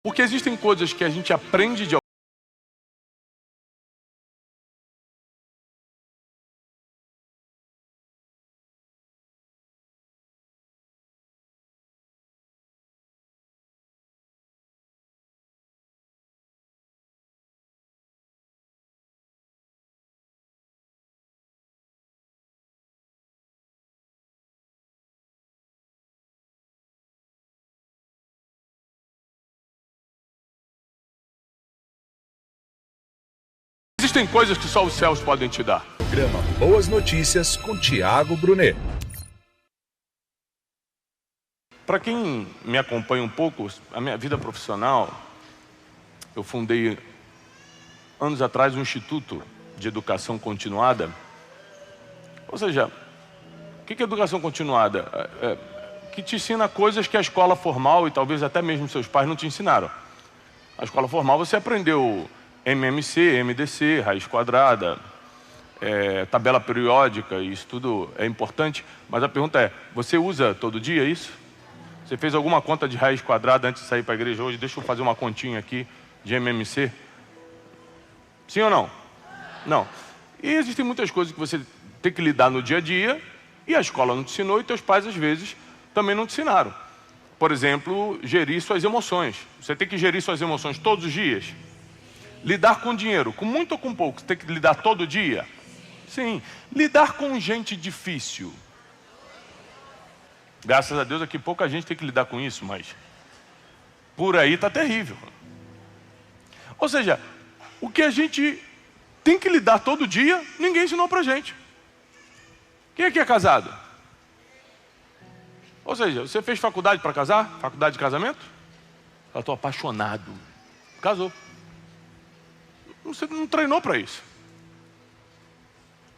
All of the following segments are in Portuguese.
Porque existem coisas que a gente aprende de Existem coisas que só os céus podem te dar. Programa Boas Notícias com Tiago Brunet. Para quem me acompanha um pouco, a minha vida profissional, eu fundei anos atrás um Instituto de Educação Continuada. Ou seja, o que é educação continuada? Que te ensina coisas que a escola formal e talvez até mesmo seus pais não te ensinaram. A escola formal você aprendeu MMC, MDC, raiz quadrada, tabela periódica, isso tudo é importante, mas a pergunta é, você usa todo dia isso? Você fez alguma conta de raiz quadrada antes de sair para a igreja hoje? Deixa eu fazer uma continha aqui de MMC. Sim ou não? Não. E existem muitas coisas que você tem que lidar no dia a dia e a escola não te ensinou e teus pais às vezes também não te ensinaram. Por exemplo, gerir suas emoções. Você tem que gerir suas emoções todos os dias. Lidar com dinheiro, com muito ou com pouco, você tem que lidar todo dia? Sim. Lidar com gente difícil. Graças a Deus aqui pouca gente tem que lidar com isso, mas por aí está terrível. Ou seja, o que a gente tem que lidar todo dia, ninguém ensinou pra gente. Quem aqui é casado? Ou seja, você fez faculdade para casar? Faculdade de casamento? Eu estou apaixonado. Casou. Você não treinou para isso.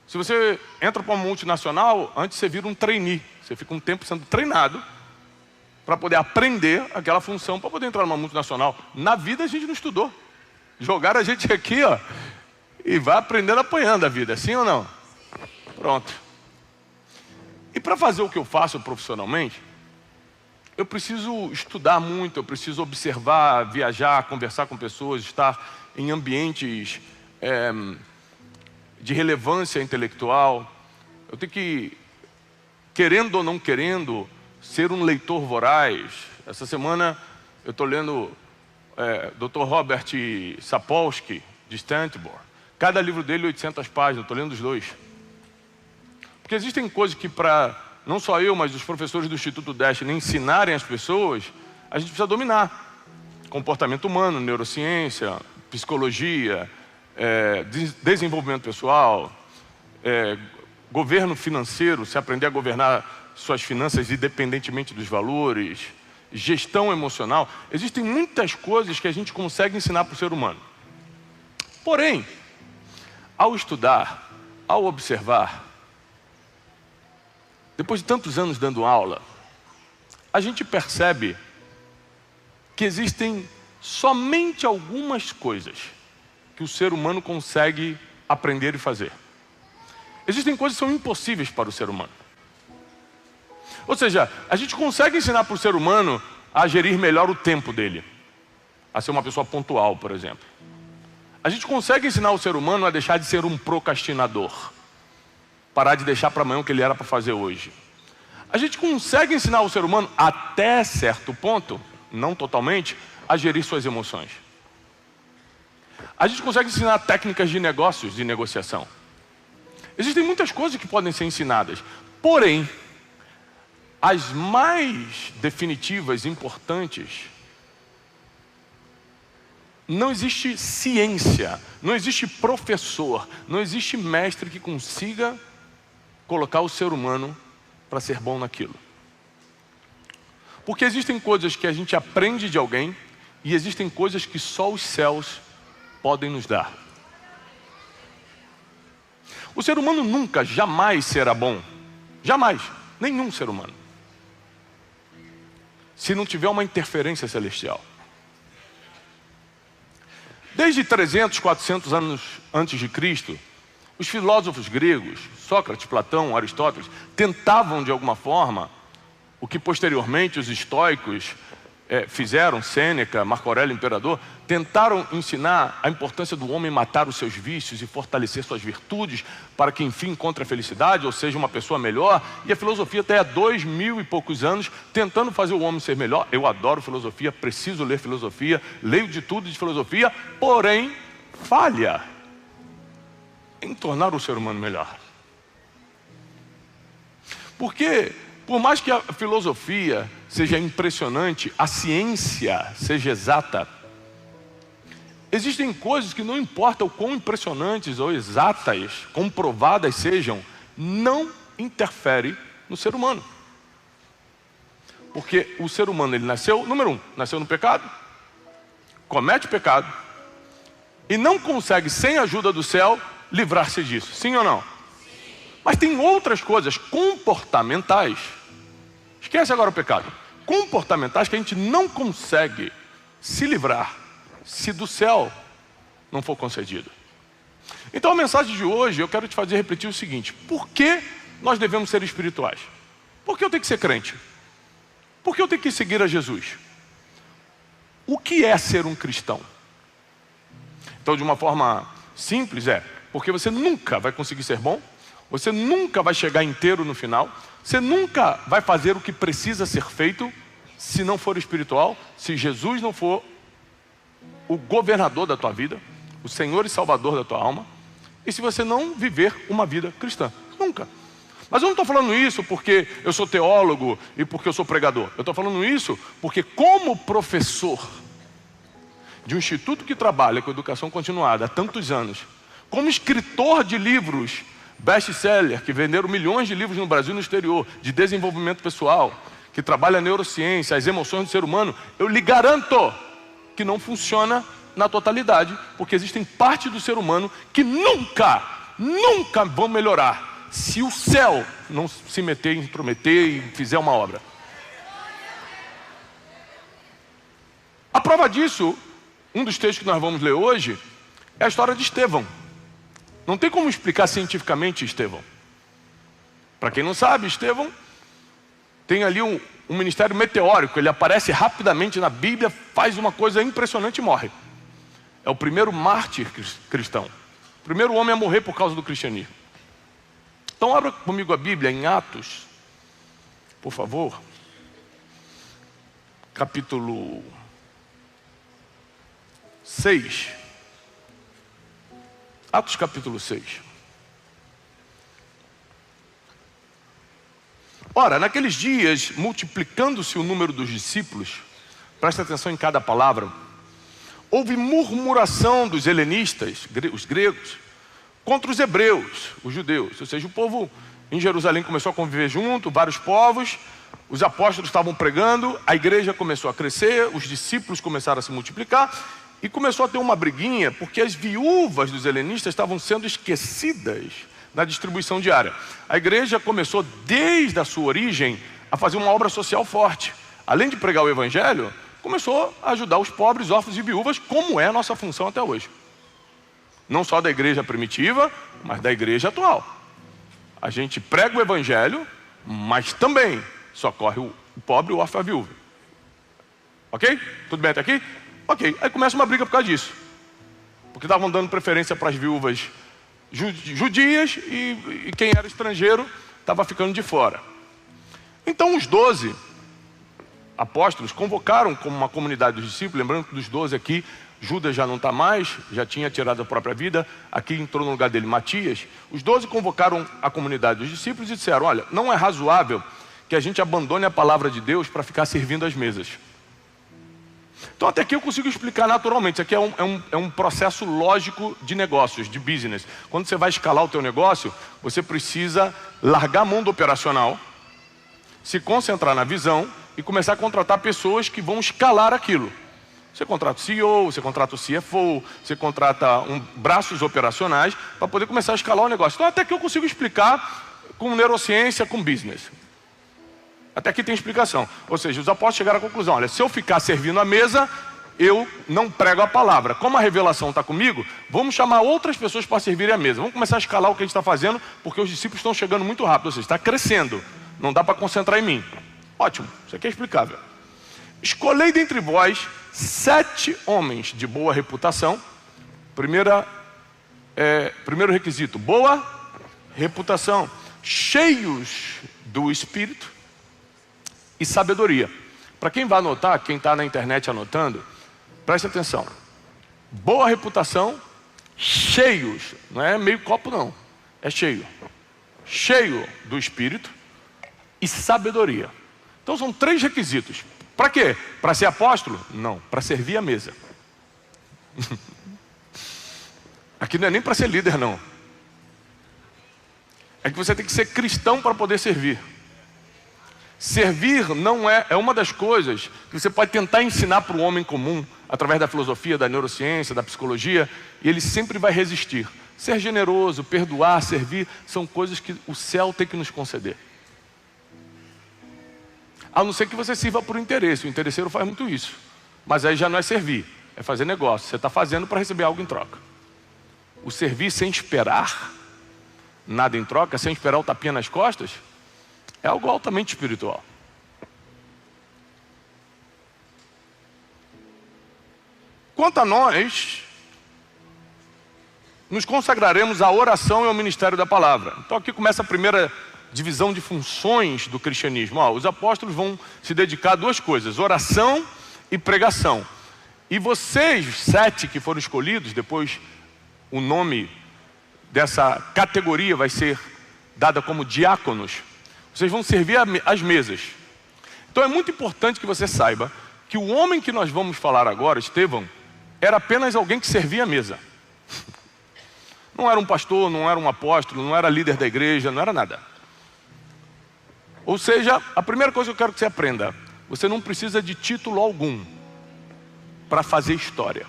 Se você entra para uma multinacional, antes você vira um trainee. Você fica um tempo sendo treinado para poder aprender aquela função, para poder entrar numa multinacional. Na vida a gente não estudou. Jogaram a gente aqui, ó, e vai aprendendo apanhando a vida, sim ou não? Pronto. E para fazer o que eu faço profissionalmente, eu preciso estudar muito, eu preciso observar, viajar, conversar com pessoas, estar em ambientes de relevância intelectual. Eu tenho que, querendo ou não querendo, ser um leitor voraz. Essa semana eu estou lendo Dr. Robert Sapolsky, de Stanford. Cada livro dele 800 páginas, estou lendo os dois. Porque existem coisas que para, não só eu, mas os professores do Instituto Destiny ensinarem as pessoas, a gente precisa dominar. Comportamento humano, neurociência, psicologia, desenvolvimento pessoal, governo financeiro, se aprender a governar suas finanças independentemente dos valores, gestão emocional. Existem muitas coisas que a gente consegue ensinar para o ser humano. Porém, ao estudar, ao observar, depois de tantos anos dando aula, a gente percebe que existem somente algumas coisas que o ser humano consegue aprender e fazer. Existem coisas que são impossíveis para o ser humano. Ou seja, a gente consegue ensinar para o ser humano a gerir melhor o tempo dele, a ser uma pessoa pontual, por exemplo. A gente consegue ensinar o ser humano a deixar de ser um procrastinador, parar de deixar para amanhã o que ele era para fazer hoje. A gente consegue ensinar o ser humano, até certo ponto, não totalmente, a gerir suas emoções. A gente consegue ensinar técnicas de negócios, de negociação. Existem muitas coisas que podem ser ensinadas. Porém, as mais definitivas, importantes, não existe ciência, não existe professor, não existe mestre que consiga colocar o ser humano para ser bom naquilo. Porque existem coisas que a gente aprende de alguém e existem coisas que só os céus podem nos dar. O ser humano nunca, jamais será bom. Jamais. Nenhum ser humano. Se não tiver uma interferência celestial. Desde 300, 400 anos antes de Cristo, os filósofos gregos, Sócrates, Platão, Aristóteles, tentavam de alguma forma, o que posteriormente os estoicos fizeram, Sêneca, Marco Aurélio, imperador, tentaram ensinar a importância do homem matar os seus vícios e fortalecer suas virtudes para que enfim encontre a felicidade, ou seja, uma pessoa melhor. E a filosofia até há 2000 e poucos anos tentando fazer o homem ser melhor. Eu adoro filosofia, preciso ler filosofia, leio de tudo de filosofia, porém falha em tornar o ser humano melhor. Porque por mais que a filosofia seja impressionante, a ciência seja exata, existem coisas que não importa o quão impressionantes ou exatas, comprovadas sejam, não interfere no ser humano. Porque o ser humano, ele nasceu, número 1, nasceu no pecado, comete pecado, e não consegue, sem a ajuda do céu, livrar-se disso. Sim ou não? Sim. Mas tem outras coisas comportamentais. Esquece agora o pecado. Comportamentais que a gente não consegue se livrar se do céu não for concedido. Então a mensagem de hoje eu quero te fazer repetir o seguinte: por que nós devemos ser espirituais? Por que eu tenho que ser crente? Por que eu tenho que seguir a Jesus? O que é ser um cristão? Então, de uma forma simples, porque você nunca vai conseguir ser bom, você nunca vai chegar inteiro no final, você nunca vai fazer o que precisa ser feito se não for espiritual, se Jesus não for o governador da tua vida, o Senhor e Salvador da tua alma, e se você não viver uma vida cristã. Nunca. Mas eu não estou falando isso porque eu sou teólogo e porque eu sou pregador. Eu estou falando isso porque, como professor de um instituto que trabalha com educação continuada há tantos anos, como escritor de livros best-seller, que venderam milhões de livros no Brasil e no exterior, de desenvolvimento pessoal, que trabalha a neurociência, as emoções do ser humano, eu lhe garanto que não funciona na totalidade, porque existem partes do ser humano que nunca vão melhorar se o céu não se meter, intrometer e fizer uma obra. A prova disso, um dos textos que nós vamos ler hoje, é a história de Estevão. Não tem como explicar cientificamente Estevão. Para quem não sabe, Estevão tem ali um ministério meteórico. Ele aparece rapidamente na Bíblia, faz uma coisa impressionante e morre. É o primeiro mártir cristão. O primeiro homem a morrer por causa do cristianismo. Então abra comigo a Bíblia em Atos, por favor. Capítulo 6. Atos capítulo 6. Ora, naqueles dias, multiplicando-se o número dos discípulos, presta atenção em cada palavra, houve murmuração dos helenistas, os gregos, contra os hebreus, os judeus. Ou seja, o povo em Jerusalém começou a conviver junto, vários povos, os apóstolos estavam pregando, a igreja começou a crescer, os discípulos começaram a se multiplicar, e começou a ter uma briguinha, porque as viúvas dos helenistas estavam sendo esquecidas na distribuição diária. A igreja começou, desde a sua origem, a fazer uma obra social forte. Além de pregar o evangelho, começou a ajudar os pobres, órfãos e viúvas, como é a nossa função até hoje. Não só da igreja primitiva, mas da igreja atual. A gente prega o evangelho, mas também socorre o pobre, o órfão e a viúva. Ok? Tudo bem até aqui? Ok, aí começa uma briga por causa disso. Porque estavam dando preferência para as viúvas judias e quem era estrangeiro estava ficando de fora. Então os 12 apóstolos convocaram como uma comunidade dos discípulos, lembrando que dos 12 aqui, Judas já não está mais, já tinha tirado a própria vida, aqui entrou no lugar dele Matias. Os 12 convocaram a comunidade dos discípulos e disseram: olha, não é razoável que a gente abandone a palavra de Deus para ficar servindo as mesas. Então até aqui eu consigo explicar naturalmente. Isso aqui é um processo lógico de negócios, de business. Quando você vai escalar o teu negócio, você precisa largar a mão do operacional, se concentrar na visão e começar a contratar pessoas que vão escalar aquilo. Você contrata o CEO, você contrata o CFO, você contrata braços operacionais para poder começar a escalar o negócio. Então até aqui eu consigo explicar com neurociência, com business. Até aqui tem explicação. Ou seja, os apóstolos chegaram à conclusão: olha, se eu ficar servindo a mesa, eu não prego a palavra. Como a revelação está comigo, vamos chamar outras pessoas para servirem a mesa. Vamos começar a escalar o que a gente está fazendo, porque os discípulos estão chegando muito rápido. Ou seja, está crescendo. Não dá para concentrar em mim. Ótimo, isso aqui é explicável. escolhei dentre vós 7 homens de boa reputação. Primeiro requisito, boa reputação, cheios do Espírito e sabedoria. Para quem vai anotar, quem está na internet anotando, preste atenção. Boa reputação, cheios, não é meio copo não, é cheio. Cheio do Espírito e sabedoria. Então são 3 requisitos. Para quê? Para ser apóstolo? Não, para servir a mesa. Aqui não é nem para ser líder não. É que você tem que ser cristão para poder servir. Servir não é uma das coisas que você pode tentar ensinar para o homem comum, através da filosofia, da neurociência, da psicologia, e ele sempre vai resistir. Ser generoso, perdoar, servir, são coisas que o céu tem que nos conceder. A não ser que você sirva por interesse. O interesseiro faz muito isso. Mas aí já não é servir, é fazer negócio. Você está fazendo para receber algo em troca. O servir sem esperar nada em troca, sem esperar o tapinha nas costas, é algo altamente espiritual. Quanto a nós, nos consagraremos à oração e ao ministério da palavra. Então aqui começa a primeira divisão de funções do cristianismo. Os apóstolos vão se dedicar a 2 coisas, oração e pregação. E vocês, 7 que foram escolhidos, depois o nome dessa categoria vai ser dada como diáconos, vocês vão servir as mesas. Então é muito importante que você saiba que o homem que nós vamos falar agora, Estevão, era apenas alguém que servia a mesa. Não era um pastor, não era um apóstolo, não era líder da igreja, não era nada. Ou seja, a primeira coisa que eu quero que você aprenda, você não precisa de título algum para fazer história.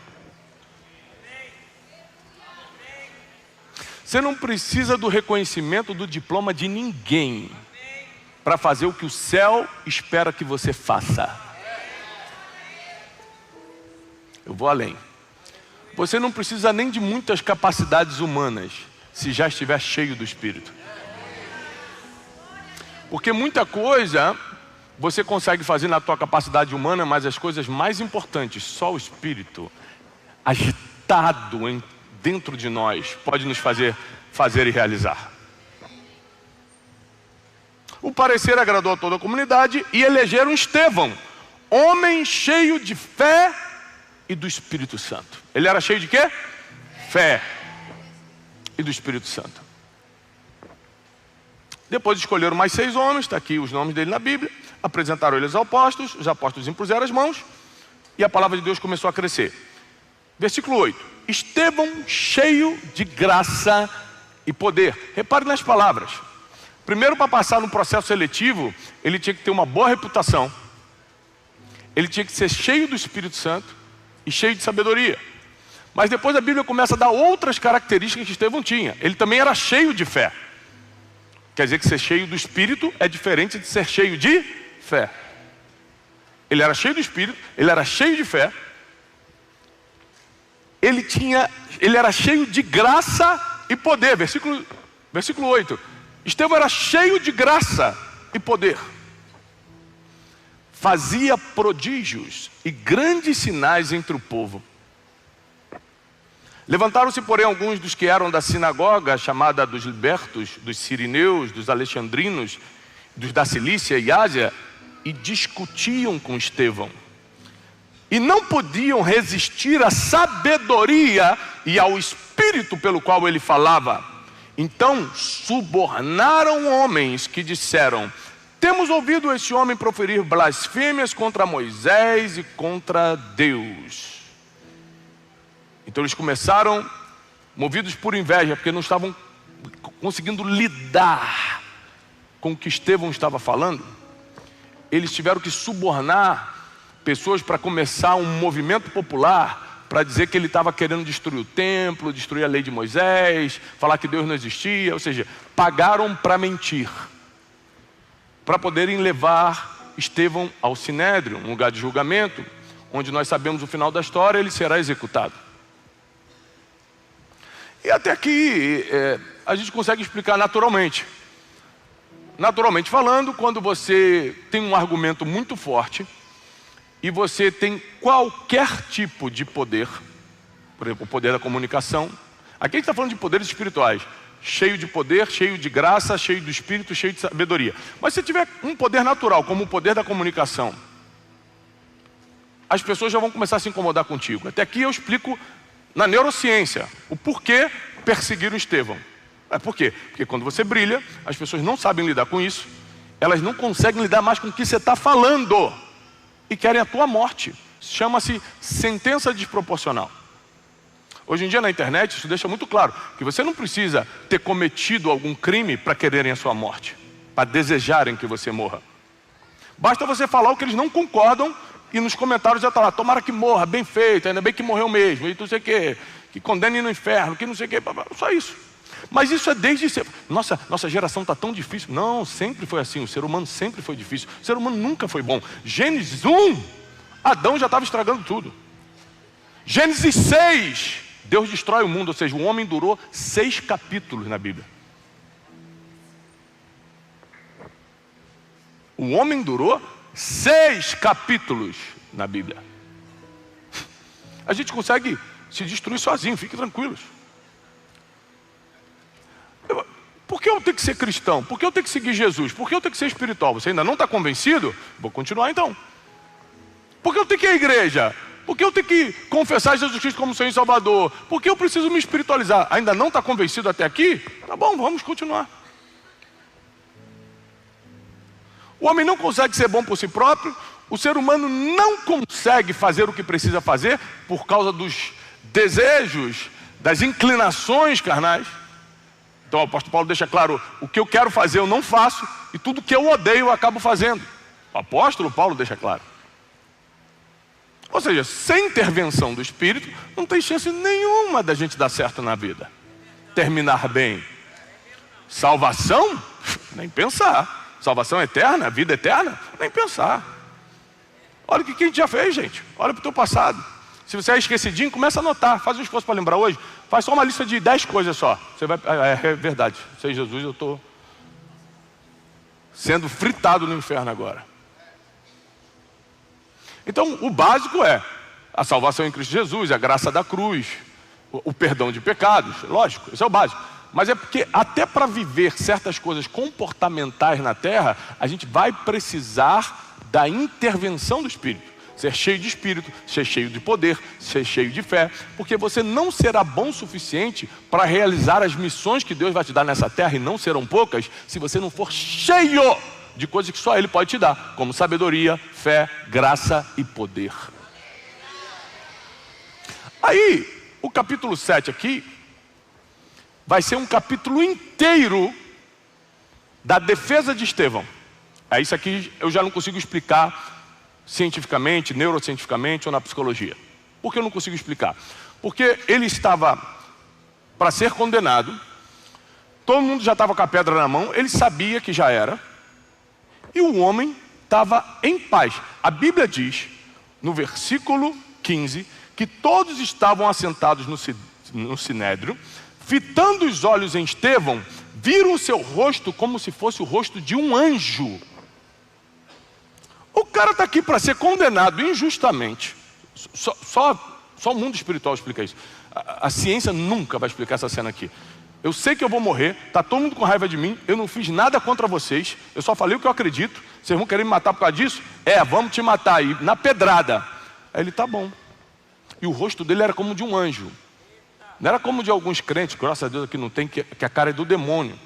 Você não precisa do reconhecimento do diploma de ninguém para fazer o que o céu espera que você faça. Eu vou além. Você não precisa nem de muitas capacidades humanas, se já estiver cheio do Espírito. Porque muita coisa você consegue fazer na tua capacidade humana, mas as coisas mais importantes, só o Espírito agitado dentro de nós pode nos fazer e realizar. O parecer agradou a toda a comunidade e elegeram Estevão, homem cheio de fé e do Espírito Santo. Ele era cheio de quê? Fé e do Espírito Santo. Depois escolheram mais 6 homens, está aqui os nomes dele na Bíblia, apresentaram eles aos apóstolos, os apóstolos impuseram as mãos e a palavra de Deus começou a crescer. Versículo 8, Estevão cheio de graça e poder. Repare nas palavras. Primeiro, para passar no processo seletivo, ele tinha que ter uma boa reputação, ele tinha que ser cheio do Espírito Santo e cheio de sabedoria. Mas depois a Bíblia começa a dar outras características que Estevão tinha. Ele também era cheio de fé. Quer dizer que ser cheio do Espírito é diferente de ser cheio de fé. Ele era cheio do Espírito, ele era cheio de fé, ele era cheio de graça e poder. Versículo 8. Estevão era cheio de graça e poder. Fazia prodígios e grandes sinais entre o povo. Levantaram-se, porém, alguns dos que eram da sinagoga, chamada dos libertos, dos sirineus, dos alexandrinos, dos da Cilícia e Ásia, e discutiam com Estevão. E não podiam resistir à sabedoria e ao espírito pelo qual ele falava. Então subornaram homens que disseram: temos ouvido este homem proferir blasfêmias contra Moisés e contra Deus. Então eles começaram, movidos por inveja, porque não estavam conseguindo lidar com o que Estevão estava falando. Eles tiveram que subornar pessoas para começar um movimento popular, para dizer que ele estava querendo destruir o templo, destruir a lei de Moisés, falar que Deus não existia. Ou seja, pagaram para mentir, para poderem levar Estevão ao Sinédrio, um lugar de julgamento, onde nós sabemos o final da história, ele será executado. E até aqui a gente consegue explicar naturalmente. Naturalmente falando, quando você tem um argumento muito forte e você tem qualquer tipo de poder, por exemplo, o poder da comunicação. Aqui a gente está falando de poderes espirituais, cheio de poder, cheio de graça, cheio do espírito, cheio de sabedoria. Mas se tiver um poder natural, como o poder da comunicação, as pessoas já vão começar a se incomodar contigo. Até aqui eu explico na neurociência o porquê perseguiram Estevão. Por quê? Porque quando você brilha, as pessoas não sabem lidar com isso, elas não conseguem lidar mais com o que você está falando e querem a tua morte. Chama-se sentença desproporcional. Hoje em dia na internet isso deixa muito claro que você não precisa ter cometido algum crime para quererem a sua morte, para desejarem que você morra. Basta você falar o que eles não concordam e nos comentários já está lá: tomara que morra, bem feito, ainda bem que morreu mesmo, e não sei o quê, que condene no inferno, que não sei o quê, só isso. Mas isso é desde sempre. Nossa geração está tão difícil. Não, sempre foi assim, o ser humano sempre foi difícil, o ser humano nunca foi bom. Gênesis 1, Adão já estava estragando tudo. Gênesis 6, Deus destrói o mundo, ou seja, o homem durou 6 capítulos na Bíblia. O homem durou 6 capítulos na Bíblia. A gente consegue se destruir sozinho, fiquem tranquilos. Por que eu tenho que ser cristão? Por que eu tenho que seguir Jesus? Por que eu tenho que ser espiritual? Você ainda não está convencido? Vou continuar então. Por que eu tenho que ir à igreja? Por que eu tenho que confessar Jesus Cristo como Senhor e Salvador? Por que eu preciso me espiritualizar? Ainda não está convencido até aqui? Tá bom, vamos continuar. O homem não consegue ser bom por si próprio. O ser humano não consegue fazer o que precisa fazer por causa dos desejos, das inclinações carnais. Então o apóstolo Paulo deixa claro: o que eu quero fazer eu não faço, e tudo que eu odeio eu acabo fazendo. O apóstolo Paulo deixa claro. Ou seja, sem intervenção do Espírito, não tem chance nenhuma da gente dar certo na vida, terminar bem. Salvação? Nem pensar. Salvação eterna, vida eterna? Nem pensar. Olha o que a gente já fez, gente. Olha para o teu passado. Se você é esquecidinho, começa a anotar. Faz um esforço para lembrar hoje. Faz só uma lista de 10 coisas só. Você vai... É verdade. Sem Jesus eu estou sendo fritado no inferno agora. Então o básico é a salvação em Cristo Jesus, a graça da cruz, o perdão de pecados. Lógico, esse é o básico. Mas é porque até para viver certas coisas comportamentais na terra, a gente vai precisar da intervenção do Espírito. Ser cheio de Espírito, ser cheio de poder, ser cheio de fé. Porque você não será bom o suficiente para realizar as missões que Deus vai te dar nessa terra, e não serão poucas, se você não for cheio de coisas que só Ele pode te dar, como sabedoria, fé, graça e poder. Aí, o capítulo 7 aqui vai ser um capítulo inteiro da defesa de Estevão. Isso aqui eu já não consigo explicar cientificamente, neurocientificamente ou na psicologia. Por que eu não consigo explicar? Porque ele estava para ser condenado, todo mundo já estava com a pedra na mão, ele sabia que já era, e o homem estava em paz. A Bíblia diz, no versículo 15, que todos estavam assentados no sinédrio, fitando os olhos em Estevão, viram o seu rosto como se fosse o rosto de um anjo. O cara está aqui para ser condenado injustamente. Só o mundo espiritual explica isso. A ciência nunca vai explicar essa cena aqui. Eu sei que eu vou morrer, está todo mundo com raiva de mim, eu não fiz nada contra vocês, eu só falei o que eu acredito, vocês vão querer me matar por causa disso? Vamos te matar aí, na pedrada. Aí ele, tá bom. E o rosto dele era como de um anjo. Não era como de alguns crentes, graças a Deus aqui não tem, que a cara é do demônio.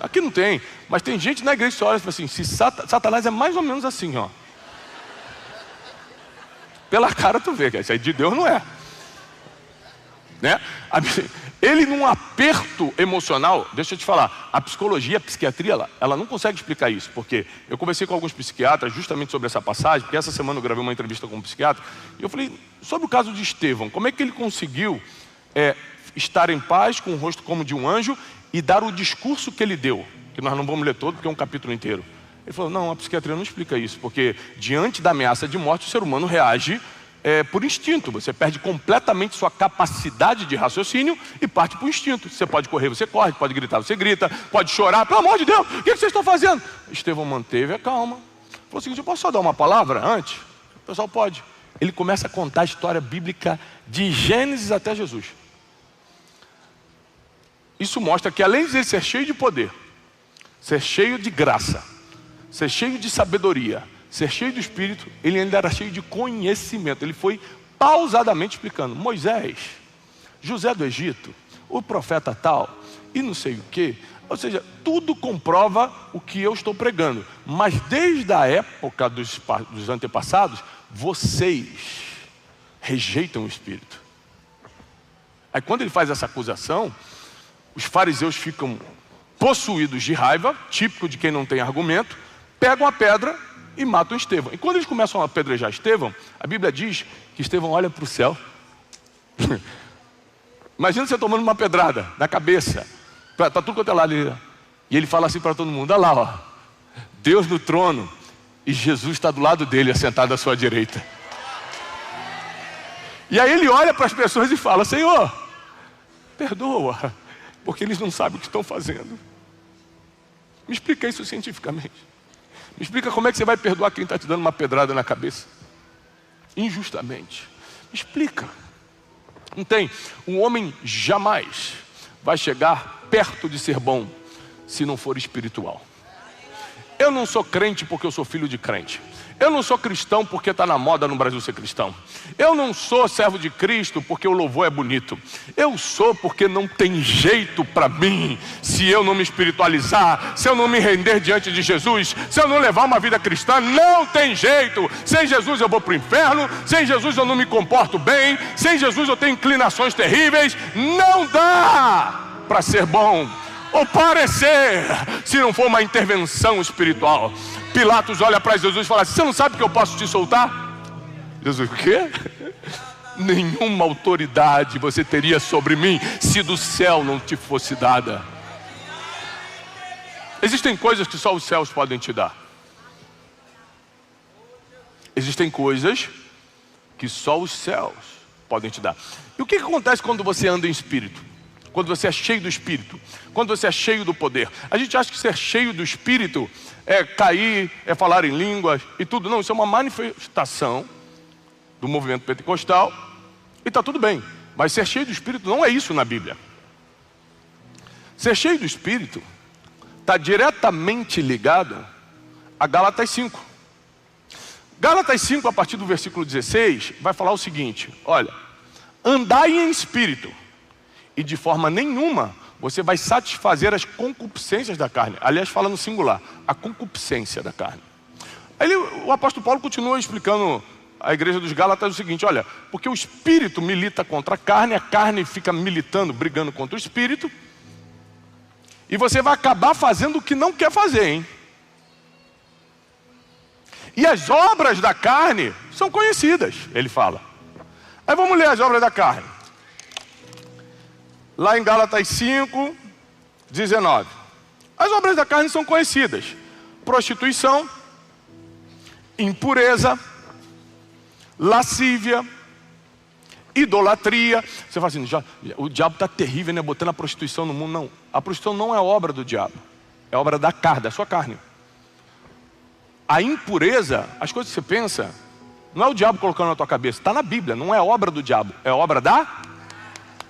Aqui não tem, mas tem gente na igreja que olha e fala assim: se Satanás é mais ou menos assim, ó. Pela cara tu vê, que isso aí de Deus não é. Né? Ele num aperto emocional, deixa eu te falar, a psicologia, a psiquiatria, ela não consegue explicar isso, porque eu conversei com alguns psiquiatras justamente sobre essa passagem, porque essa semana eu gravei uma entrevista com um psiquiatra, e eu falei, sobre o caso de Estevão, como é que ele conseguiu estar em paz, com o rosto como de um anjo, e dar o discurso que ele deu, que nós não vamos ler todo, porque é um capítulo inteiro. Ele falou, não, a psiquiatria não explica isso, porque diante da ameaça de morte, o ser humano reage por instinto. Você perde completamente sua capacidade de raciocínio e parte para o instinto. Você pode correr, você corre, pode gritar, você grita, pode chorar, pelo amor de Deus, o que vocês estão fazendo? Estevão manteve a calma, falou o seguinte: eu posso só dar uma palavra antes? O pessoal pode. Ele começa a contar a história bíblica de Gênesis até Jesus. Isso mostra que além de ele ser cheio de poder, ser cheio de graça, ser cheio de sabedoria, ser cheio do Espírito, ele ainda era cheio de conhecimento. Ele foi pausadamente explicando: Moisés, José do Egito, o profeta tal, e não sei o quê. Ou seja, tudo comprova o que eu estou pregando. Mas desde a época dos antepassados, vocês rejeitam o Espírito. Aí quando ele faz essa acusação, os fariseus ficam possuídos de raiva, típico de quem não tem argumento, pegam a pedra e matam Estevão. E quando eles começam a apedrejar Estevão, a Bíblia diz que Estevão olha para o céu. Imagina você tomando uma pedrada na cabeça, está tudo quanto é lá ali. E ele fala assim para todo mundo: olha lá, ó, Deus no trono e Jesus está do lado dele, assentado à sua direita. E aí ele olha para as pessoas e fala: Senhor, perdoa, porque eles não sabem o que estão fazendo. Me explica isso cientificamente. Me explica como é que você vai perdoar quem está te dando uma pedrada na cabeça injustamente. Me explica. Não tem. Um homem jamais vai chegar perto de ser bom se não for espiritual. Eu não sou crente porque eu sou filho de crente. Eu não sou cristão porque está na moda no Brasil ser cristão. Eu não sou servo de Cristo porque o louvor é bonito. Eu sou porque não tem jeito para mim se eu não me espiritualizar, se eu não me render diante de Jesus, se eu não levar uma vida cristã. Não tem jeito. Sem Jesus eu vou para o inferno. Sem Jesus eu não me comporto bem. Sem Jesus eu tenho inclinações terríveis. Não dá para ser bom ou parecer se não for uma intervenção espiritual. Pilatos olha para Jesus e fala assim: você não sabe que eu posso te soltar? Jesus: o quê? Nenhuma autoridade você teria sobre mim se do céu não te fosse dada. Existem coisas que só os céus podem te dar. Existem coisas que só os céus podem te dar. E o que acontece quando você anda em espírito? Quando você é cheio do Espírito, quando você é cheio do poder. A gente acha que ser cheio do Espírito é cair, é falar em línguas e tudo. Não, isso é uma manifestação do movimento pentecostal e está tudo bem. Mas ser cheio do Espírito não é isso na Bíblia. Ser cheio do Espírito está diretamente ligado a Gálatas 5. Gálatas 5, a partir do versículo 16, vai falar o seguinte: olha, andai em Espírito, e de forma nenhuma você vai satisfazer as concupiscências da carne. Aliás, fala no singular, a concupiscência da carne. Aí o apóstolo Paulo continua explicando à igreja dos Gálatas o seguinte: olha, porque o Espírito milita contra a carne fica militando, brigando contra o Espírito, e você vai acabar fazendo o que não quer fazer, hein? E as obras da carne são conhecidas, ele fala. Aí vamos ler as obras da carne. Lá em Gálatas 5, 19. As obras da carne são conhecidas: prostituição, impureza, lascívia, idolatria. Você fala assim: o diabo está terrível, né? Botando a prostituição no mundo. Não, a prostituição não é obra do diabo, é obra da carne, da sua carne. A impureza, as coisas que você pensa, não é o diabo colocando na tua cabeça, está na Bíblia, não é obra do diabo, é obra da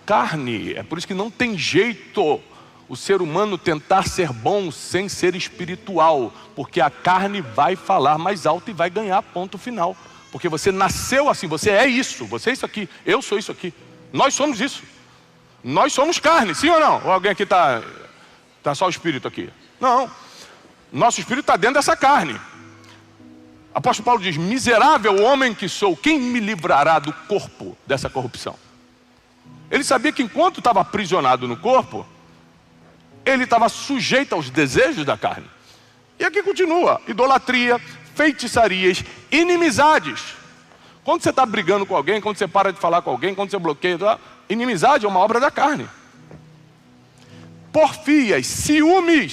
carne. É por isso que não tem jeito o ser humano tentar ser bom sem ser espiritual, porque a carne vai falar mais alto e vai ganhar ponto final, porque você nasceu assim, você é isso aqui, eu sou isso aqui, nós somos isso, nós somos carne, sim ou não? Ou alguém aqui está só o espírito aqui? Não, nosso espírito está dentro dessa carne. Apóstolo Paulo diz: miserável homem que sou, quem me livrará do corpo dessa corrupção? Ele sabia que enquanto estava aprisionado no corpo, ele estava sujeito aos desejos da carne. E aqui continua: idolatria, feitiçarias, inimizades. Quando você está brigando com alguém, quando você para de falar com alguém, quando você bloqueia, inimizade é uma obra da carne. Porfias, ciúme,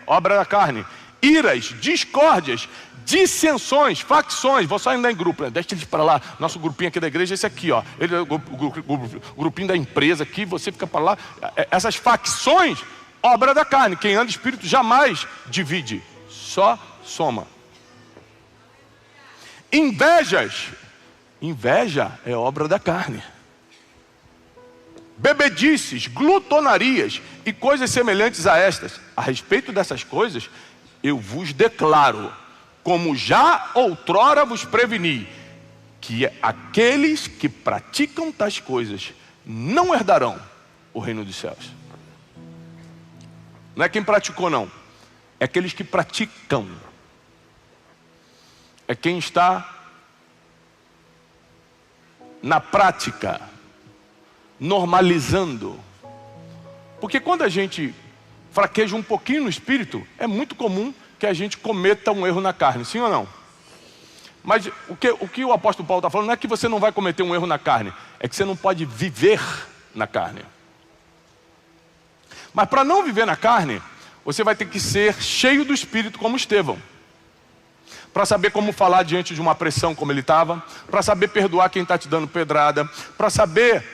obra da carne. Iras, discórdias, dissensões, facções. Vou só andar em grupo, né? Deixa eles para lá. Nosso grupinho aqui da igreja é esse aqui, ó. Ele é o grupinho da empresa aqui, você fica para lá. Essas facções, obra da carne. Quem anda espírito jamais divide, só soma. Invejas. Inveja é obra da carne. Bebedices, glutonarias e coisas semelhantes a estas. A respeito dessas coisas, eu vos declaro, como já outrora vos preveni, que aqueles que praticam tais coisas não herdarão o reino dos céus. Não é quem praticou, não. É aqueles que praticam. É quem está na prática, normalizando. Porque quando a gente fraqueja um pouquinho no espírito, é muito comum que a gente cometa um erro na carne, sim ou não? Mas o que o apóstolo Paulo está falando não é que você não vai cometer um erro na carne, é que você não pode viver na carne. Mas para não viver na carne, você vai ter que ser cheio do Espírito como Estevão. Para saber como falar diante de uma pressão como ele estava, para saber perdoar quem está te dando pedrada, para saber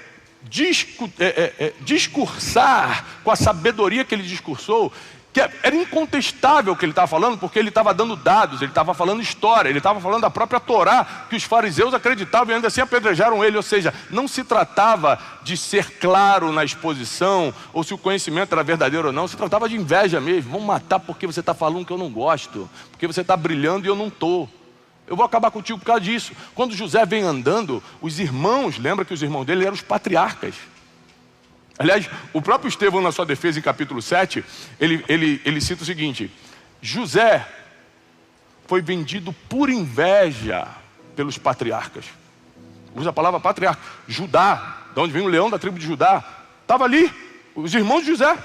discursar com a sabedoria que ele discursou, que era incontestável o que ele estava falando, porque ele estava dando dados, ele estava falando história, ele estava falando da própria Torá, que os fariseus acreditavam e ainda assim apedrejaram ele. Ou seja, não se tratava de ser claro na exposição, ou se o conhecimento era verdadeiro ou não, se tratava de inveja mesmo. Vamos matar porque você está falando que eu não gosto, porque você está brilhando e eu não estou. Eu vou acabar contigo por causa disso. Quando José vem andando, os irmãos, lembra que os irmãos dele eram os patriarcas. Aliás, o próprio Estevão, na sua defesa, em capítulo 7, ele cita o seguinte: José foi vendido por inveja pelos patriarcas. Usa a palavra patriarca. Judá, de onde vem o leão da tribo de Judá, estava ali, os irmãos de José.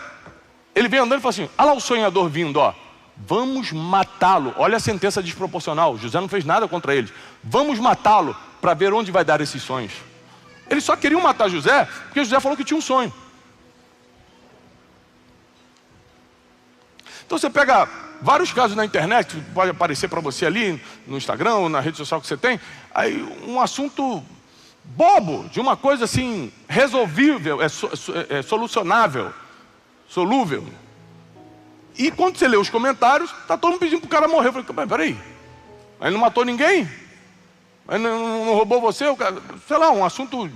Ele vem andando e fala assim: olha lá o sonhador vindo, ó. Vamos matá-lo. Olha a sentença desproporcional. José não fez nada contra eles. Vamos matá-lo para ver onde vai dar esses sonhos. Eles só queriam matar José porque José falou que tinha um sonho. Então você pega vários casos na internet, pode aparecer para você ali no Instagram ou na rede social que você tem, aí um assunto bobo, de uma coisa assim, resolvível, solucionável, solúvel. E quando você lê os comentários, está todo mundo pedindo para o cara morrer. Eu falei, mas peraí, ele não matou ninguém? Ele não roubou você? O cara, sei lá, um assunto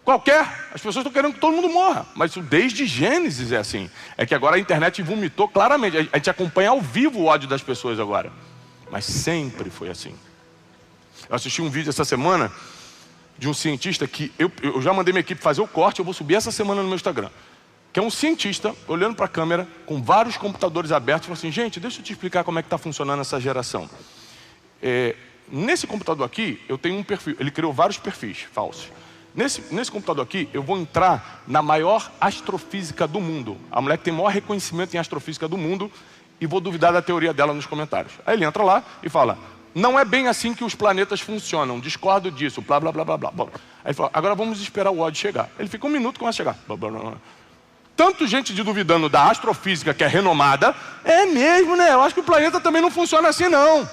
qualquer. As pessoas estão querendo que todo mundo morra. Mas isso desde Gênesis é assim. É que agora a internet vomitou claramente. A gente acompanha ao vivo o ódio das pessoas agora. Mas sempre foi assim. Eu assisti um vídeo essa semana de um cientista que eu já mandei minha equipe fazer o corte. Eu vou subir essa semana no meu Instagram. Que é um cientista olhando para a câmera com vários computadores abertos e falou assim: gente, deixa eu te explicar como é que está funcionando essa geração. Nesse computador aqui eu tenho um perfil. Ele criou vários perfis falsos. Nesse computador aqui, eu vou entrar na maior astrofísica do mundo. A mulher que tem maior reconhecimento em astrofísica do mundo, e vou duvidar da teoria dela nos comentários. Aí ele entra lá e fala: não é bem assim que os planetas funcionam, discordo disso, blá, blá, blá, blá, blá. Bom, aí ele fala: agora vamos esperar o ódio chegar. Ele fica um minuto e começa a chegar. Blá, blá, blá. Tanto gente duvidando da astrofísica, que é renomada, é mesmo, né? Eu acho que o planeta também não funciona assim, não.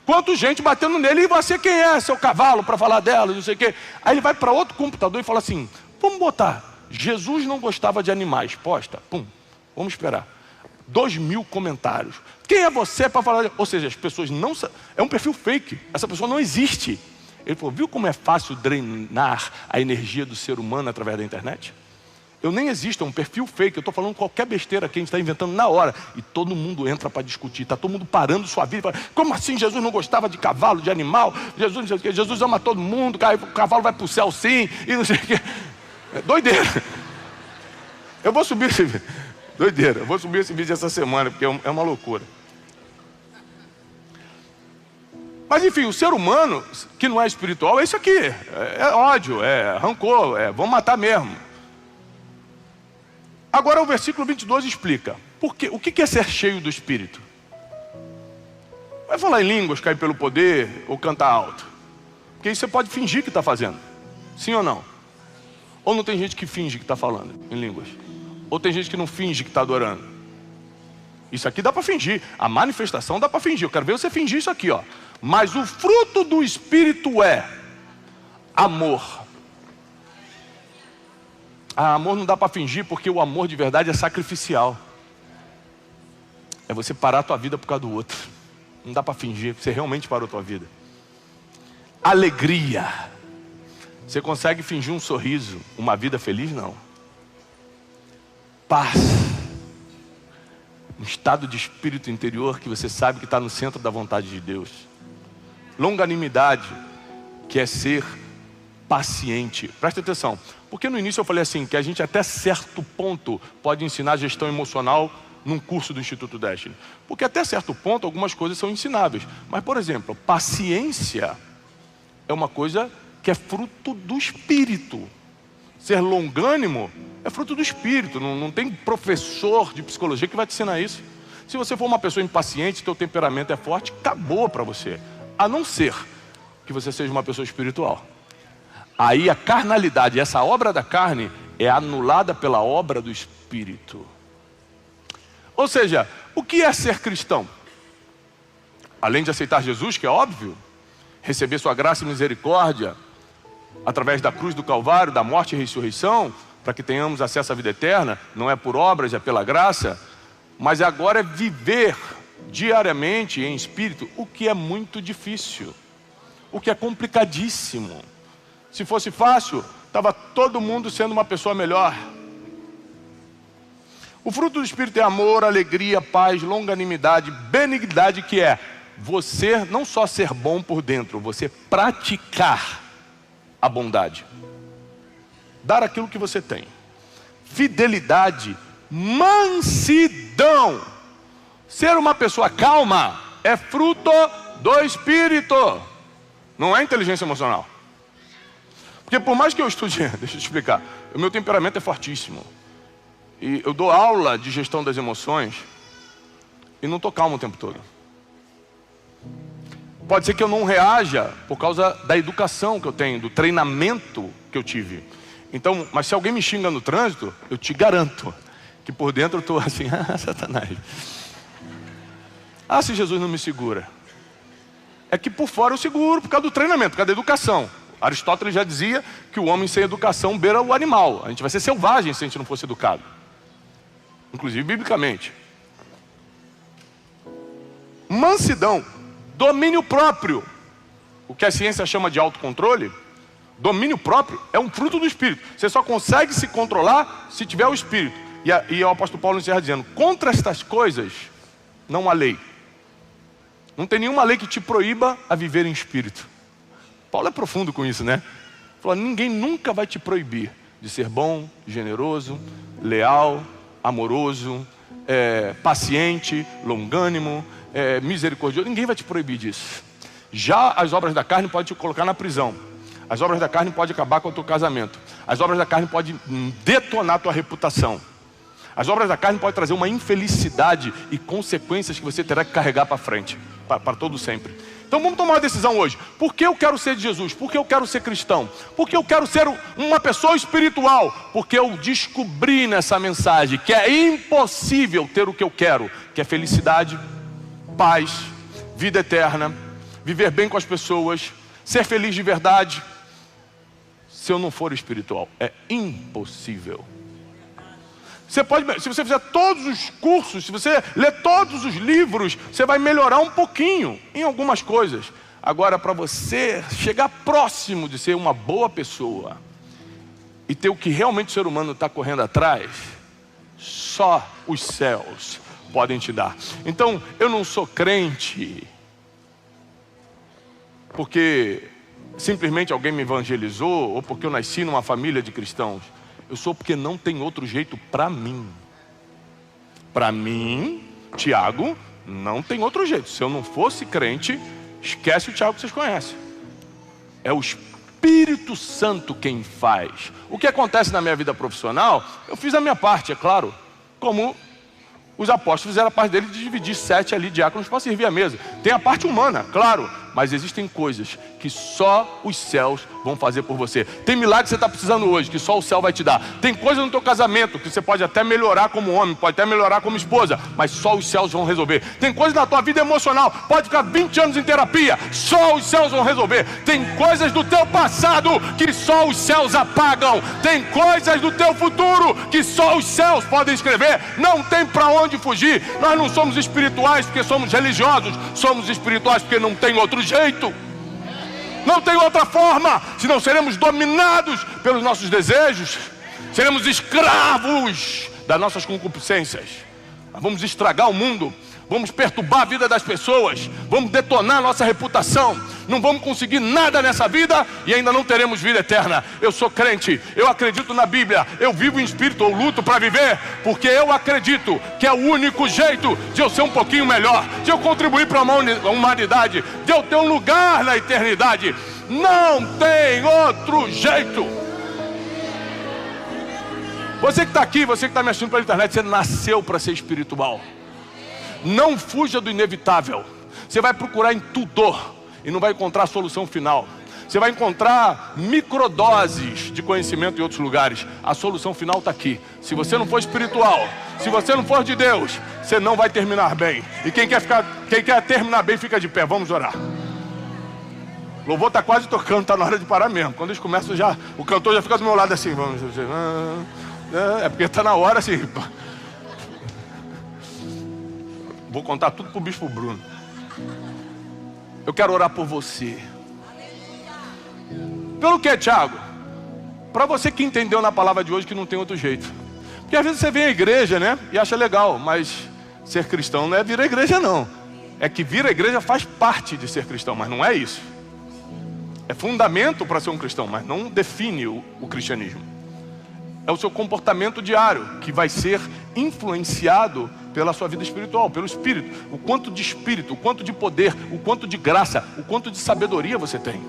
Quanto gente batendo nele, e você quem é? Seu cavalo para falar dela, não sei o quê. Aí ele vai para outro computador e fala assim: vamos botar, Jesus não gostava de animais, posta, pum, vamos esperar. 2.000 comentários. Quem é você para falar? Ou seja, as pessoas não... É um perfil fake, essa pessoa não existe. Ele falou: viu como é fácil drenar a energia do ser humano através da internet? Eu nem existo, é um perfil fake. Eu estou falando qualquer besteira que a gente está inventando na hora. E todo mundo entra para discutir. Está todo mundo parando sua vida. Fala: como assim Jesus não gostava de cavalo, de animal? Jesus ama todo mundo. O cavalo vai para o céu sim. E não sei o quê. É doideira. Eu vou subir esse vídeo. Doideira. Eu vou subir esse vídeo essa semana, porque é uma loucura. Mas enfim, o ser humano que não é espiritual é isso aqui. É ódio, é rancor, vamos matar mesmo. Agora o versículo 22 explica o que é ser cheio do Espírito. Vai falar em línguas, cair pelo poder ou cantar alto? Porque isso você pode fingir que está fazendo. Sim ou não? Ou não tem gente que finge que está falando em línguas? Ou tem gente que não finge que está adorando? Isso aqui dá para fingir. A manifestação dá para fingir. Eu quero ver você fingir isso aqui, ó. Mas o fruto do Espírito é amor. Amor não dá para fingir, porque o amor de verdade é sacrificial. É você parar a tua vida por causa do outro. Não dá para fingir, você realmente parou a tua vida. alegria. Você consegue fingir um sorriso, uma vida feliz? Não. Paz. Um estado de espírito interior que você sabe que está no centro da vontade de Deus. Longanimidade, que é ser paciente. Presta atenção, porque no início eu falei assim, que a gente até certo ponto pode ensinar gestão emocional num curso do Instituto Destiny. Porque até certo ponto algumas coisas são ensináveis. Mas, por exemplo, paciência é uma coisa que é fruto do espírito. Ser longânimo é fruto do espírito. Não tem professor de psicologia que vai te ensinar isso. Se você for uma pessoa impaciente, teu temperamento é forte, acabou para você. A não ser que você seja uma pessoa espiritual. Aí a carnalidade, essa obra da carne, é anulada pela obra do espírito. Ou seja, o que é ser cristão? Além de aceitar Jesus, que é óbvio, receber sua graça e misericórdia através da cruz do Calvário, da morte e ressurreição, para que tenhamos acesso à vida eterna, não é por obras, é pela graça, mas agora é viver diariamente em espírito, o que é muito difícil, o que é complicadíssimo. Se fosse fácil, estava todo mundo sendo uma pessoa melhor. O fruto do Espírito é amor, alegria, paz, longanimidade, benignidade, que é você não só ser bom por dentro, você praticar a bondade. Dar aquilo que você tem. Fidelidade, mansidão. Ser uma pessoa calma é fruto do Espírito. Não é inteligência emocional. Porque por mais que eu estude, deixa eu te explicar, o meu temperamento é fortíssimo. E eu dou aula de gestão das emoções e não estou calmo o tempo todo. Pode ser que eu não reaja por causa da educação que eu tenho, do treinamento que eu tive. Então, mas se alguém me xinga no trânsito, eu te garanto que por dentro eu estou assim, Satanás. Se Jesus não me segura. É que por fora eu seguro por causa do treinamento, por causa da educação. Aristóteles já dizia que o homem sem educação beira o animal. A gente vai ser selvagem se a gente não fosse educado. Inclusive biblicamente. Mansidão, domínio próprio. O que a ciência chama de autocontrole, domínio próprio é um fruto do Espírito. Você só consegue se controlar se tiver o Espírito. E o apóstolo Paulo encerra dizendo, contra estas coisas não há lei. Não tem nenhuma lei que te proíba a viver em espírito. Paulo é profundo com isso, né? Falou, ninguém nunca vai te proibir de ser bom, generoso, leal, amoroso, paciente, longânimo, misericordioso. Ninguém vai te proibir disso. Já as obras da carne podem te colocar na prisão. As obras da carne podem acabar com o teu casamento. As obras da carne podem detonar a tua reputação. As obras da carne podem trazer uma infelicidade e consequências que você terá que carregar para frente, para todo sempre. Então vamos tomar uma decisão hoje. Por que eu quero ser de Jesus? Por que eu quero ser cristão? Por que eu quero ser uma pessoa espiritual? Porque eu descobri nessa mensagem que é impossível ter o que eu quero, que é felicidade, paz, vida eterna, viver bem com as pessoas, ser feliz de verdade, se eu não for espiritual. É impossível. Você pode, se você fizer todos os cursos, se você ler todos os livros, você vai melhorar um pouquinho em algumas coisas. Agora, para você chegar próximo de ser uma boa pessoa e ter o que realmente o ser humano está correndo atrás, só os céus podem te dar. Então, eu não sou crente porque simplesmente alguém me evangelizou ou porque eu nasci numa família de cristãos. Eu sou porque não tem outro jeito para mim. Para mim, Tiago, não tem outro jeito. Se eu não fosse crente, esquece o Tiago que vocês conhecem. É o Espírito Santo quem faz. O que acontece na minha vida profissional, eu fiz a minha parte, é claro. Como os apóstolos fizeram a parte deles de dividir 7 ali diáconos para servir a mesa. Tem a parte humana, claro. Mas existem coisas que só os céus vão fazer por você. Tem milagre que você está precisando hoje, que só o céu vai te dar. Tem coisa no teu casamento que você pode até melhorar como homem, pode até melhorar como esposa, mas só os céus vão resolver. Tem coisa na tua vida emocional, pode ficar 20 anos em terapia, só os céus vão resolver. Tem coisas do teu passado que só os céus apagam. Tem coisas do teu futuro que só os céus podem escrever. Não tem para onde fugir. Nós não somos espirituais porque somos religiosos, somos espirituais porque não tem outro jeito. Não tem outra forma, senão seremos dominados pelos nossos desejos, seremos escravos das nossas concupiscências. Vamos estragar o mundo, vamos perturbar a vida das pessoas, vamos detonar a nossa reputação, não vamos conseguir nada nessa vida e ainda não teremos vida eterna. Eu sou crente, eu acredito na Bíblia, eu vivo em espírito, ou luto para viver, porque eu acredito que é o único jeito de eu ser um pouquinho melhor, de eu contribuir para a humanidade, de eu ter um lugar na eternidade. Não tem outro jeito. Você que está aqui, você que está me assistindo pela internet, você nasceu para ser espiritual. Não fuja do inevitável. Você vai procurar em tudo e não vai encontrar a solução final. Você vai encontrar microdoses de conhecimento em outros lugares. A solução final está aqui. Se você não for espiritual, se você não for de Deus, você não vai terminar bem. E quem quer terminar bem, fica de pé. Vamos orar. O louvor está quase tocando, está na hora de parar mesmo. Quando eles começam já, o cantor já fica do meu lado assim. Vamos dizer, é porque está na hora assim. Vou contar tudo para o Bispo Bruno. Eu quero orar por você. Pelo que, Thiago? Para você que entendeu na palavra de hoje que não tem outro jeito. Porque às vezes você vem à igreja, né? E acha legal, mas ser cristão não é vir à igreja, não. É que vir à igreja faz parte de ser cristão, mas não é isso. É fundamento para ser um cristão, mas não define o cristianismo. É o seu comportamento diário que vai ser influenciado pela sua vida espiritual, pelo Espírito. O quanto de Espírito, o quanto de poder, o quanto de graça, o quanto de sabedoria você tem.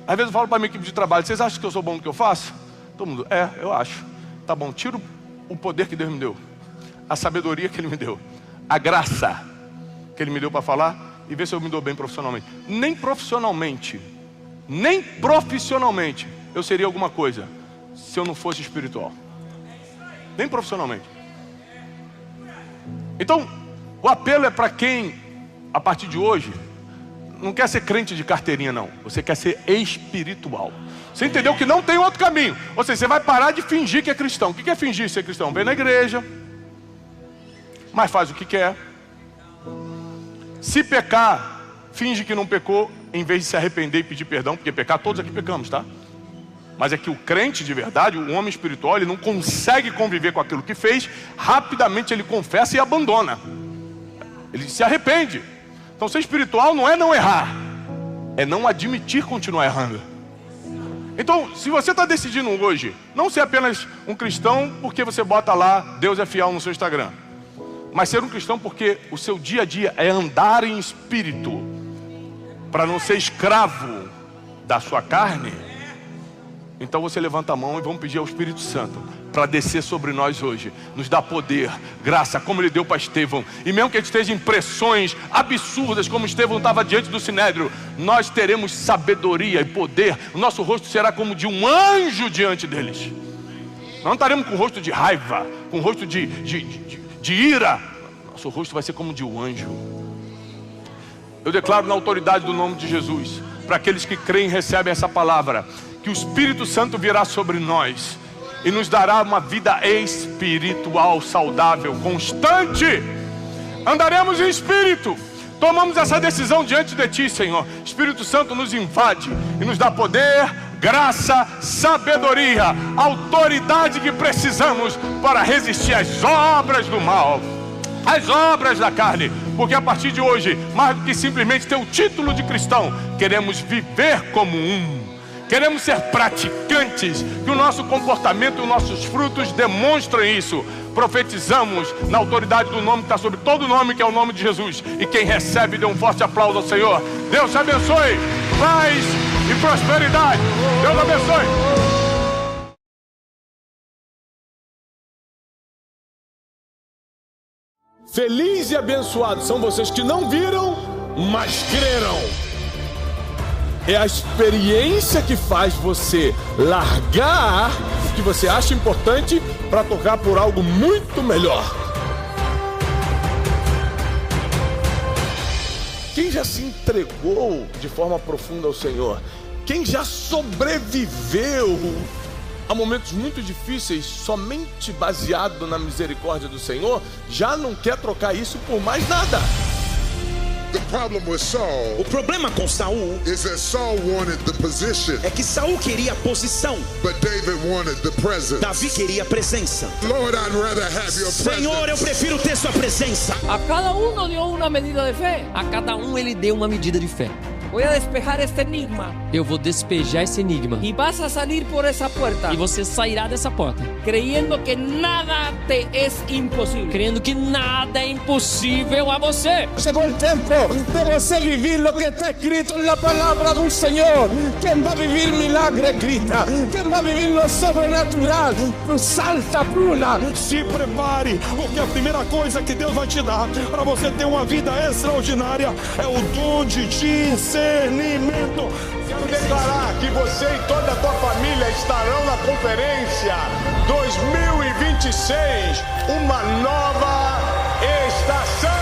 Às vezes eu falo para a minha equipe de trabalho: vocês acham que eu sou bom no que eu faço? Todo mundo: eu acho. Tá bom, tira o poder que Deus me deu, a sabedoria que Ele me deu, a graça que Ele me deu para falar, e ver se eu me dou bem profissionalmente. Nem profissionalmente eu seria alguma coisa se eu não fosse espiritual. Nem profissionalmente. Então, o apelo é para quem, a partir de hoje, não quer ser crente de carteirinha, não. Você quer ser espiritual. Você entendeu que não tem outro caminho. Ou seja, você vai parar de fingir que é cristão. O que é fingir ser cristão? Vem na igreja, mas faz o que quer. Se pecar, finge que não pecou, em vez de se arrepender e pedir perdão, porque pecar, todos aqui pecamos, tá? Mas é que o crente de verdade, o homem espiritual, ele não consegue conviver com aquilo que fez. Rapidamente ele confessa e abandona. Ele se arrepende. Então ser espiritual não é não errar, é não admitir continuar errando. Então, se você está decidindo hoje não ser apenas um cristão porque você bota lá Deus é fiel no seu Instagram, mas ser um cristão porque o seu dia a dia é andar em espírito, para não ser escravo da sua carne, então você levanta a mão e vamos pedir ao Espírito Santo para descer sobre nós hoje, nos dar poder, graça, como Ele deu para Estevão. E mesmo que a gente esteja em pressões absurdas, como Estevão estava diante do Sinédrio, nós teremos sabedoria e poder. O nosso rosto será como de um anjo diante deles. Nós não estaremos com o rosto de raiva, com o rosto de ira. Nosso rosto vai ser como de um anjo. Eu declaro na autoridade do nome de Jesus, para aqueles que creem e recebem essa palavra, que o Espírito Santo virá sobre nós e nos dará uma vida espiritual saudável, constante. Andaremos em espírito. Tomamos essa decisão diante de Ti, Senhor. Espírito Santo nos invade e nos dá poder, graça, sabedoria, autoridade que precisamos para resistir às obras do mal, às obras da carne. Porque a partir de hoje, mais do que simplesmente ter o título de cristão, queremos viver como um. Queremos ser praticantes, que o nosso comportamento e os nossos frutos demonstrem isso. Profetizamos na autoridade do nome que está sobre todo nome, que é o nome de Jesus. E quem recebe, dê um forte aplauso ao Senhor. Deus te abençoe, paz e prosperidade. Deus abençoe. Feliz e abençoados são vocês que não viram, mas creram. É a experiência que faz você largar o que você acha importante para tocar por algo muito melhor. Quem já se entregou de forma profunda ao Senhor? Quem já sobreviveu há momentos muito difíceis, somente baseado na misericórdia do Senhor, já não quer trocar isso por mais nada. The problem with Saul, o problema com Saul is that Saul wanted the position, é que Saul queria a posição, but David wanted the presence. Davi queria a presença. Lord, I'd rather have your Senhor, eu presence. prefiro ter sua presença. A cada uno dio una medida de fe. A cada um ele deu uma medida de fé. Voy a despejar este enigma. Eu vou despejar esse enigma. Y vas a salir por esa puerta. E você sairá dessa porta. Creyendo que nada te es imposible. Crendo que nada é impossível a você. Llegó el tiempo de você vivir lo que está escrito en la palabra del Señor. Quien va a vivir milagre grita. Quien va a vivir lo sobrenatural salta, pula. Se prepare, porque a primeira coisa que Deus vai te dar para você ter uma vida extraordinária é o dom de discernimento. Quero declarar que você e toda a tua família estarão na conferência 2026, uma nova estação.